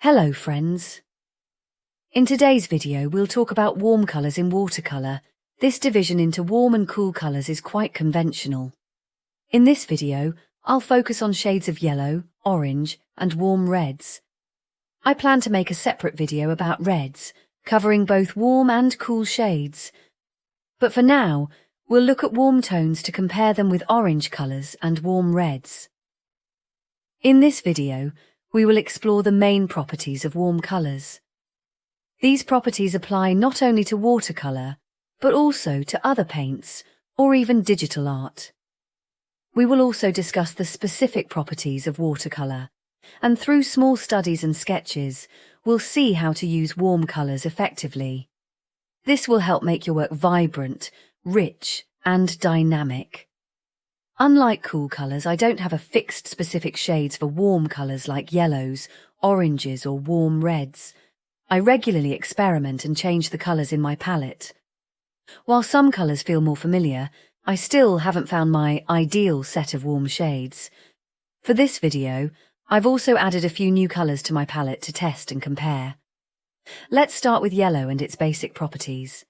Hello friends. In today's video we'll talk about warm colours in watercolour. This division into warm and cool colours is quite conventional. In this video I'll focus on shades of yellow, orange and warm reds. I plan to make a separate video about reds, covering both warm and cool shades. But for now, we'll look at warm tones to compare them with orange colours and warm reds. In this video, we will explore the main properties of warm colours. These properties apply not only to watercolour, but also to other paints or even digital art. We will also discuss the specific properties of watercolour, and through small studies and sketches, we'll see how to use warm colours effectively. This will help make your work vibrant, rich, and dynamic. Unlike cool colours, I don't have a fixed specific shades for warm colours like yellows, oranges or warm reds. I regularly experiment and change the colours in my palette. While some colours feel more familiar, I still haven't found my ideal set of warm shades. For this video, I've also added a few new colours to my palette to test and compare. Let's start with yellow and its basic properties.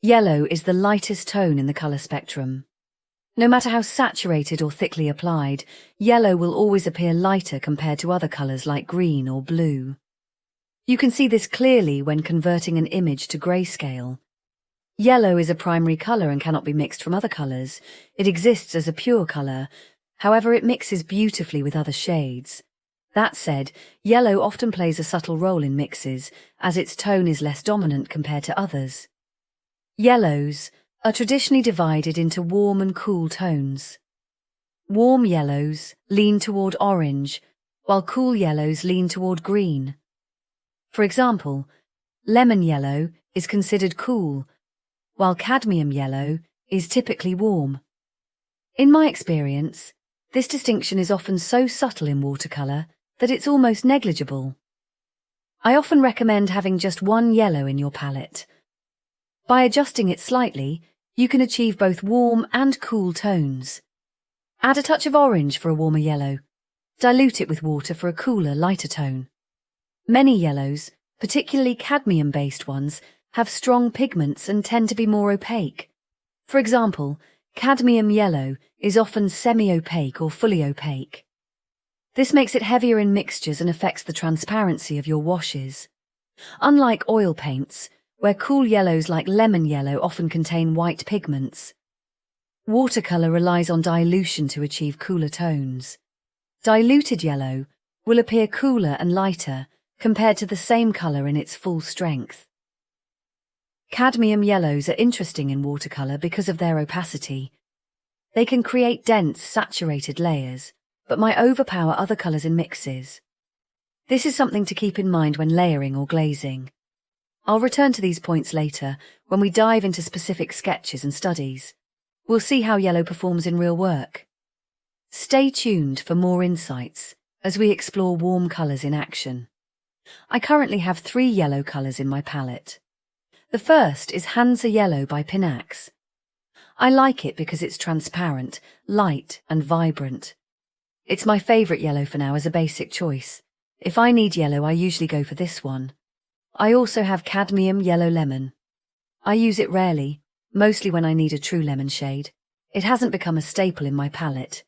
Yellow is the lightest tone in the colour spectrum. No matter how saturated or thickly applied, yellow will always appear lighter compared to other colours like green or blue. You can see this clearly when converting an image to grayscale. Yellow is a primary colour and cannot be mixed from other colours. It exists as a pure colour, however it mixes beautifully with other shades. That said, yellow often plays a subtle role in mixes, as its tone is less dominant compared to others. Yellows are traditionally divided into warm and cool tones. Warm yellows lean toward orange, while cool yellows lean toward green. For example, lemon yellow is considered cool, while cadmium yellow is typically warm. In my experience, this distinction is often so subtle in watercolour that it's almost negligible. I often recommend having just one yellow in your palette. By adjusting it slightly, you can achieve both warm and cool tones. Add a touch of orange for a warmer yellow. Dilute it with water for a cooler, lighter tone. Many yellows, particularly cadmium-based ones, have strong pigments and tend to be more opaque. For example, cadmium yellow is often semi-opaque or fully opaque. This makes it heavier in mixtures and affects the transparency of your washes. Unlike oil paints, where cool yellows like lemon yellow often contain white pigments, watercolour relies on dilution to achieve cooler tones. Diluted yellow will appear cooler and lighter compared to the same colour in its full strength. Cadmium yellows are interesting in watercolour because of their opacity. They can create dense, saturated layers, but might overpower other colours in mixes. This is something to keep in mind when layering or glazing. I'll return to these points later when we dive into specific sketches and studies. We'll see how yellow performs in real work. Stay tuned for more insights as we explore warm colours in action. I currently have 3 yellow colours in my palette. The first is Hansa Yellow by Pinax. I like it because it's transparent, light and vibrant. It's my favourite yellow for now as a basic choice. If I need yellow, I usually go for this one. I also have Cadmium Yellow Lemon. I use it rarely, mostly when I need a true lemon shade. It hasn't become a staple in my palette.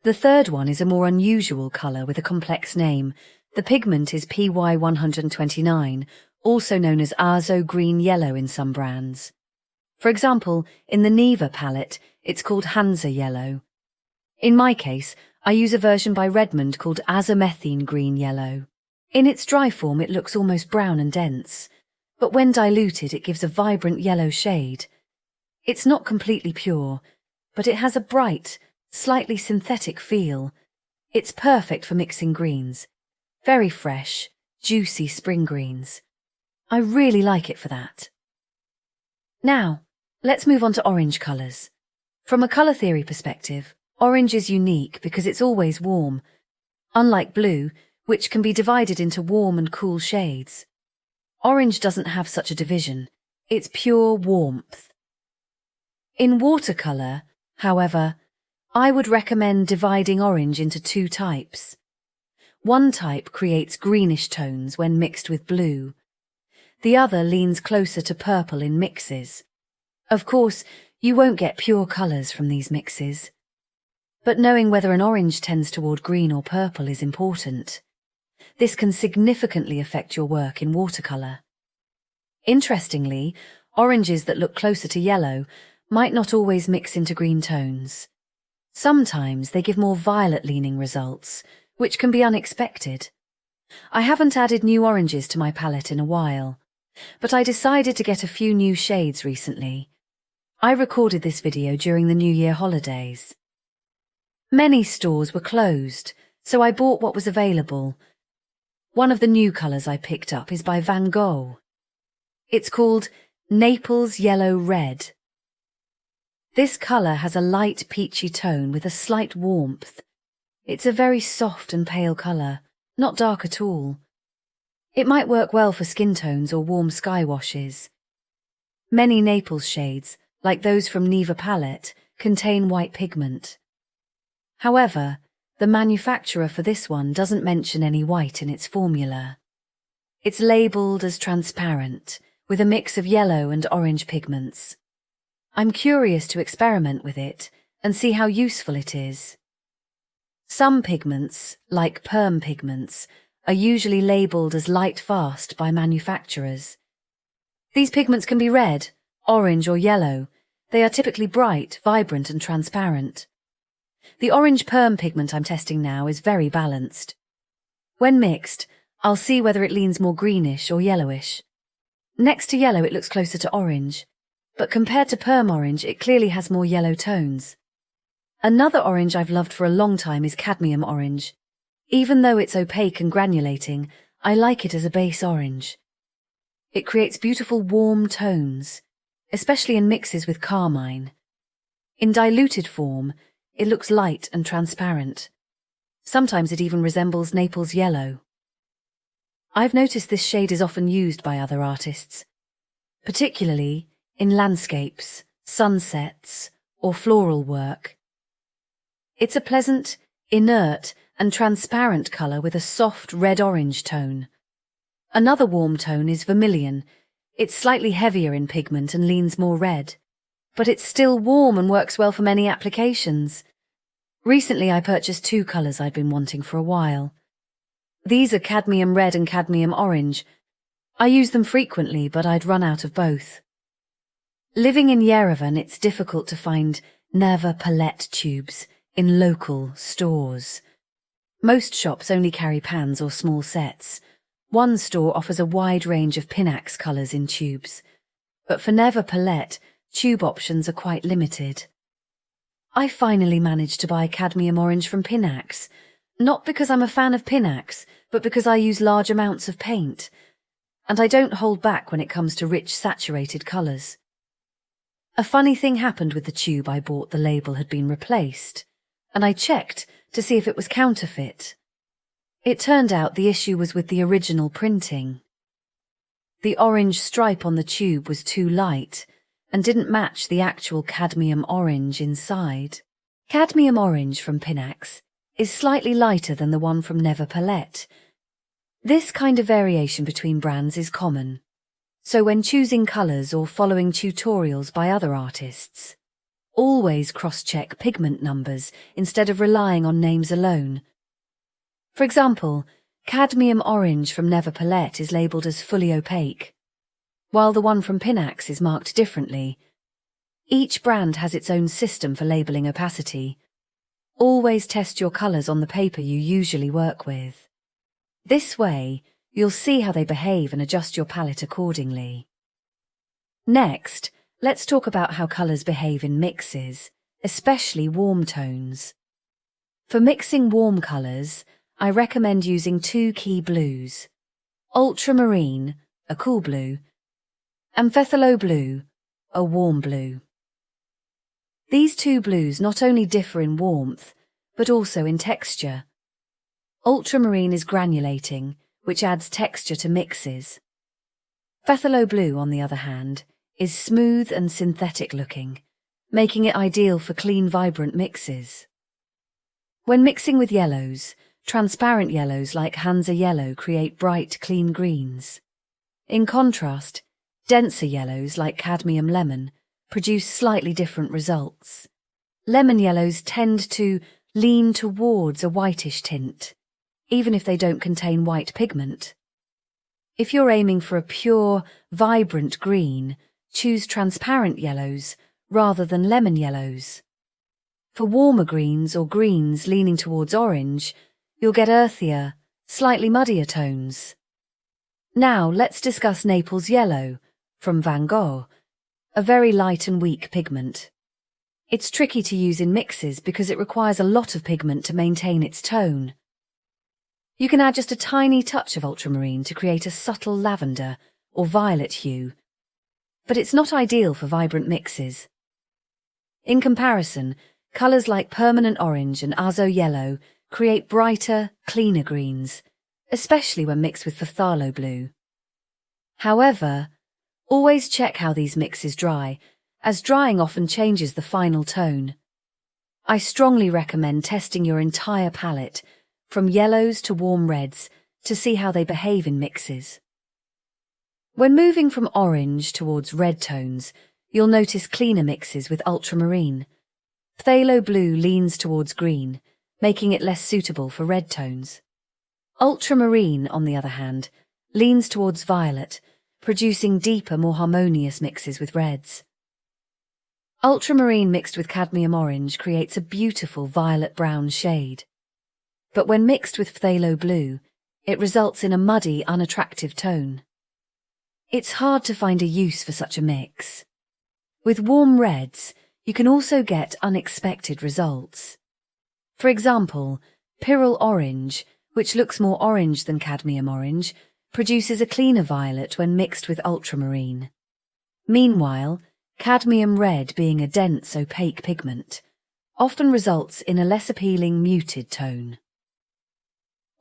The third one is a more unusual colour with a complex name. The pigment is PY129, also known as Azo Green Yellow in some brands. For example, in the Neva palette, it's called Hansa Yellow. In my case, I use a version by Redmond called Azomethine Green Yellow. In its dry form, it looks almost brown and dense, but when diluted, it gives a vibrant yellow shade. It's not completely pure, but it has a bright, slightly synthetic feel. It's perfect for mixing greens. Very fresh, juicy spring greens. I really like it for that. Now, let's move on to orange colours. From a colour theory perspective, orange is unique because it's always warm. Unlike blue, which can be divided into warm and cool shades. Orange doesn't have such a division. It's pure warmth. In watercolour, however, I would recommend dividing orange into 2 types. One type creates greenish tones when mixed with blue. The other leans closer to purple in mixes. Of course, you won't get pure colours from these mixes. But knowing whether an orange tends toward green or purple is important. This can significantly affect your work in watercolour. Interestingly, oranges that look closer to yellow might not always mix into green tones. Sometimes they give more violet-leaning results, which can be unexpected. I haven't added new oranges to my palette in a while, but I decided to get a few new shades recently. I recorded this video during the New Year holidays. Many stores were closed, so I bought what was available. One of the new colours I picked up is by Van Gogh. It's called Naples Yellow Red. This colour has a light peachy tone with a slight warmth. It's a very soft and pale colour, not dark at all. It might work well for skin tones or warm sky washes. Many Naples shades, like those from Neva Palette, contain white pigment. However, the manufacturer for this one doesn't mention any white in its formula. It's labelled as transparent, with a mix of yellow and orange pigments. I'm curious to experiment with it and see how useful it is. Some pigments, like perm pigments, are usually labelled as light fast by manufacturers. These pigments can be red, orange or yellow. They are typically bright, vibrant and transparent. The orange perm pigment I'm testing now is very balanced. When mixed, I'll see whether it leans more greenish or yellowish. Next to yellow it looks closer to orange, but compared to perm orange it clearly has more yellow tones. Another orange I've loved for a long time is cadmium orange. Even though it's opaque and granulating, I like it as a base orange. It creates beautiful warm tones, especially in mixes with carmine. In diluted form, it looks light and transparent. Sometimes it even resembles Naples yellow. I've noticed this shade is often used by other artists, particularly in landscapes, sunsets, or floral work. It's a pleasant, inert, and transparent colour with a soft red-orange tone. Another warm tone is vermilion. It's slightly heavier in pigment and leans more red, but it's still warm and works well for many applications. Recently I purchased two colours I'd been wanting for a while. These are cadmium red and cadmium orange. I use them frequently, but I'd run out of both. Living in Yerevan, it's difficult to find Neva Palette tubes in local stores. Most shops only carry pans or small sets. One store offers a wide range of Pinax colours in tubes, but for Neva Palette, tube options are quite limited. I finally managed to buy cadmium orange from Pinax, not because I'm a fan of Pinax, but because I use large amounts of paint, and I don't hold back when it comes to rich saturated colours. A funny thing happened with the tube I bought. The label had been replaced, and I checked to see if it was counterfeit. It turned out the issue was with the original printing. The orange stripe on the tube was too light and didn't match the actual cadmium orange inside. Cadmium orange from Pinax is slightly lighter than the one from Neva Palette. This kind of variation between brands is common, so when choosing colours or following tutorials by other artists, always cross-check pigment numbers instead of relying on names alone. For example, cadmium orange from Neva Palette is labelled as fully opaque, while the one from Pinax is marked differently. Each brand has its own system for labelling opacity. Always test your colours on the paper you usually work with. This way, you'll see how they behave and adjust your palette accordingly. Next, let's talk about how colours behave in mixes, especially warm tones. For mixing warm colours, I recommend using two key blues: ultramarine, a cool blue, and phthalo blue, a warm blue. These two blues not only differ in warmth, but also in texture. Ultramarine is granulating, which adds texture to mixes. Phthalo blue, on the other hand, is smooth and synthetic looking, making it ideal for clean, vibrant mixes. When mixing with yellows, transparent yellows like Hansa yellow create bright, clean greens. In contrast, denser yellows like cadmium lemon produce slightly different results. Lemon yellows tend to lean towards a whitish tint, even if they don't contain white pigment. If you're aiming for a pure, vibrant green, choose transparent yellows rather than lemon yellows. For warmer greens or greens leaning towards orange, you'll get earthier, slightly muddier tones. Now let's discuss Naples yellow, from Van Gogh, a very light and weak pigment. It's tricky to use in mixes because it requires a lot of pigment to maintain its tone. You can add just a tiny touch of ultramarine to create a subtle lavender or violet hue, but it's not ideal for vibrant mixes. In comparison, colours like permanent orange and azo yellow create brighter, cleaner greens, especially when mixed with phthalo blue. However, always check how these mixes dry, as drying often changes the final tone. I strongly recommend testing your entire palette, from yellows to warm reds, to see how they behave in mixes. When moving from orange towards red tones, you'll notice cleaner mixes with ultramarine. Phthalo blue leans towards green, making it less suitable for red tones. Ultramarine, on the other hand, leans towards violet, producing deeper, more harmonious mixes with reds. Ultramarine mixed with cadmium orange creates a beautiful violet-brown shade. But when mixed with phthalo blue, it results in a muddy, unattractive tone. It's hard to find a use for such a mix. With warm reds, you can also get unexpected results. For example, Pyrrole orange, which looks more orange than cadmium orange, produces a cleaner violet when mixed with ultramarine. Meanwhile, cadmium red, being a dense, opaque pigment, often results in a less appealing, muted tone.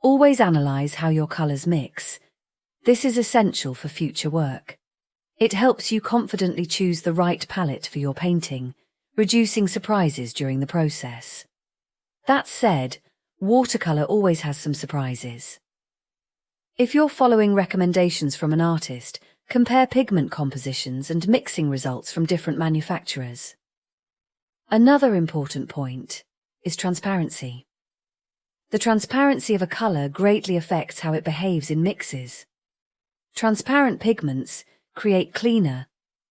Always analyse how your colours mix. This is essential for future work. It helps you confidently choose the right palette for your painting, reducing surprises during the process. That said, watercolour always has some surprises. If you're following recommendations from an artist, compare pigment compositions and mixing results from different manufacturers. Another important point is transparency. The transparency of a colour greatly affects how it behaves in mixes. Transparent pigments create cleaner,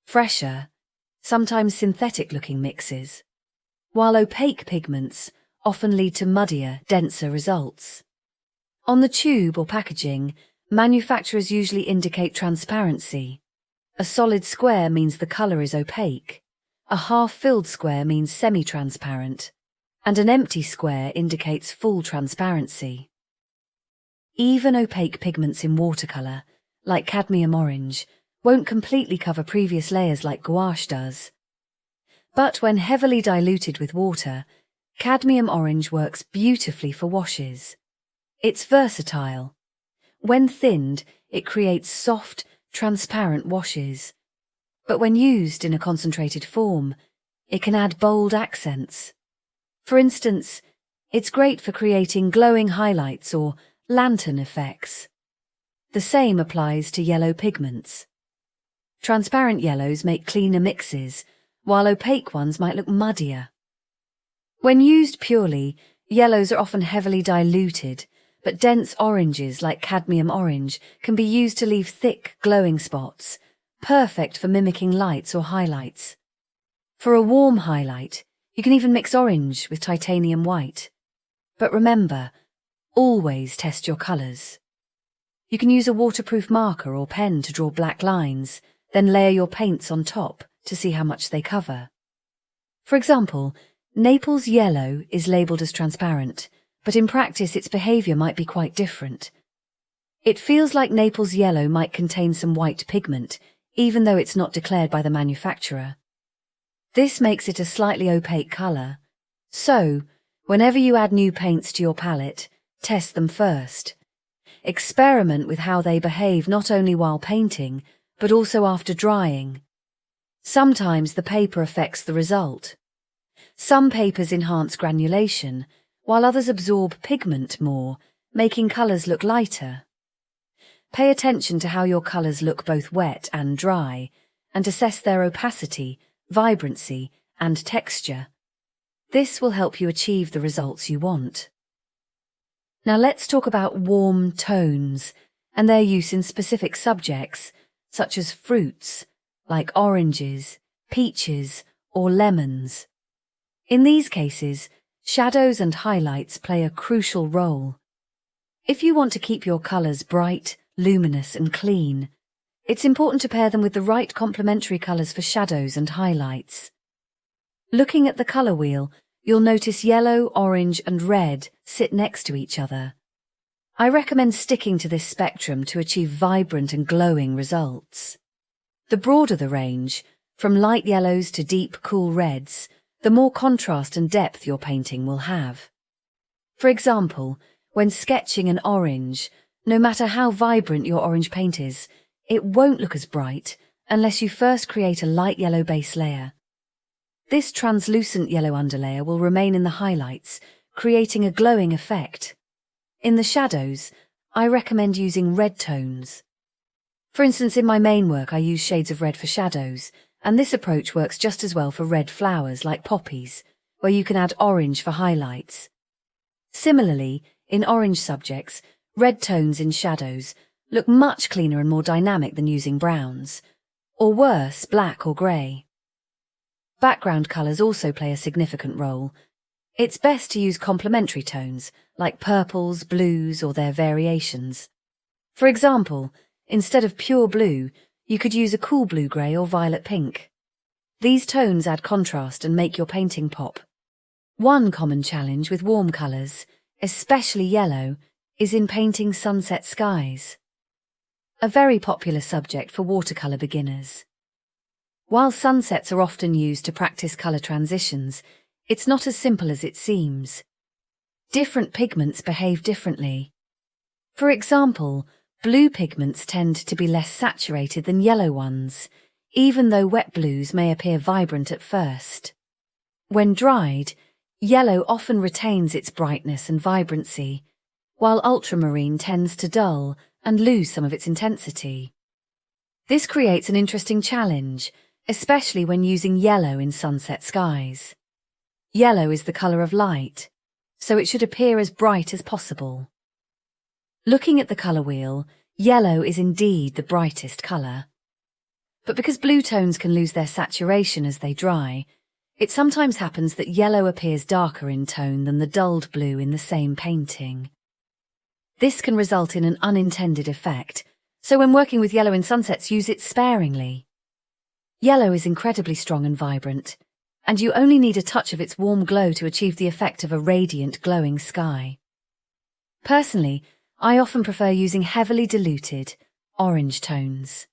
fresher, sometimes synthetic-looking mixes, while opaque pigments often lead to muddier, denser results. On the tube or packaging, manufacturers usually indicate transparency. A solid square means the colour is opaque, a half-filled square means semi-transparent, and an empty square indicates full transparency. Even opaque pigments in watercolour, like cadmium orange, won't completely cover previous layers like gouache does. But when heavily diluted with water, cadmium orange works beautifully for washes. It's versatile. When thinned, it creates soft, transparent washes. But when used in a concentrated form, it can add bold accents. For instance, it's great for creating glowing highlights or lantern effects. The same applies to yellow pigments. Transparent yellows make cleaner mixes, while opaque ones might look muddier. When used purely, yellows are often heavily diluted, but dense oranges like cadmium orange can be used to leave thick, glowing spots, perfect for mimicking lights or highlights. For a warm highlight, you can even mix orange with titanium white. But remember, always test your colours. You can use a waterproof marker or pen to draw black lines, then layer your paints on top to see how much they cover. For example, Naples yellow is labelled as transparent, but in practice its behaviour might be quite different. It feels like Naples yellow might contain some white pigment, even though it's not declared by the manufacturer. This makes it a slightly opaque colour. So, whenever you add new paints to your palette, test them first. Experiment with how they behave not only while painting, but also after drying. Sometimes the paper affects the result. Some papers enhance granulation, while others absorb pigment more, making colours look lighter. Pay attention to how your colours look both wet and dry, and assess their opacity, vibrancy, and texture. This will help you achieve the results you want. Now let's talk about warm tones and their use in specific subjects, such as fruits, like oranges, peaches, or lemons. In these cases, shadows and highlights play a crucial role. If you want to keep your colours bright, luminous, and clean, it's important to pair them with the right complementary colours for shadows and highlights. Looking at the colour wheel, you'll notice yellow, orange, and red sit next to each other. I recommend sticking to this spectrum to achieve vibrant and glowing results. The broader the range, from light yellows to deep, cool reds, the more contrast and depth your painting will have. For example, when sketching an orange, no matter how vibrant your orange paint is, it won't look as bright unless you first create a light yellow base layer. This translucent yellow underlayer will remain in the highlights, creating a glowing effect. In the shadows, I recommend using red tones. For instance, in my main work I use shades of red for shadows, and this approach works just as well for red flowers like poppies, where you can add orange for highlights. Similarly, in orange subjects, red tones in shadows look much cleaner and more dynamic than using browns, or worse, black or grey. Background colours also play a significant role. It's best to use complementary tones, like purples, blues, or their variations. For example, instead of pure blue, you could use a cool blue-grey or violet pink. These tones add contrast and make your painting pop. One common challenge with warm colours, especially yellow, is in painting sunset skies. A very popular subject for watercolour beginners. While sunsets are often used to practice colour transitions, it's not as simple as it seems. Different pigments behave differently. For example, blue pigments tend to be less saturated than yellow ones, even though wet blues may appear vibrant at first. When dried, yellow often retains its brightness and vibrancy, while ultramarine tends to dull and lose some of its intensity. This creates an interesting challenge, especially when using yellow in sunset skies. Yellow is the colour of light, so it should appear as bright as possible. Looking at the colour wheel, yellow is indeed the brightest colour. But because blue tones can lose their saturation as they dry, it sometimes happens that yellow appears darker in tone than the dulled blue in the same painting. This can result in an unintended effect, so when working with yellow in sunsets, use it sparingly. Yellow is incredibly strong and vibrant, and you only need a touch of its warm glow to achieve the effect of a radiant, glowing sky. Personally, I often prefer using heavily diluted, orange tones.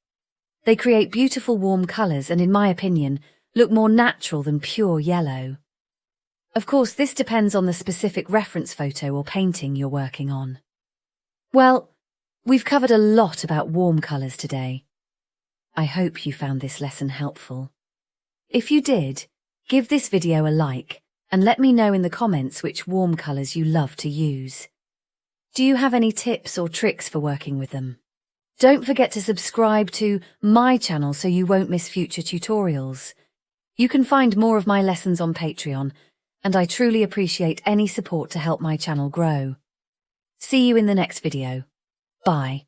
They create beautiful warm colours and, in my opinion, look more natural than pure yellow. Of course, this depends on the specific reference photo or painting you're working on. Well, we've covered a lot about warm colours today. I hope you found this lesson helpful. If you did, give this video a like and let me know in the comments which warm colours you love to use. Do you have any tips or tricks for working with them? Don't forget to subscribe to my channel so you won't miss future tutorials. You can find more of my lessons on Patreon, and I truly appreciate any support to help my channel grow. See you in the next video. Bye.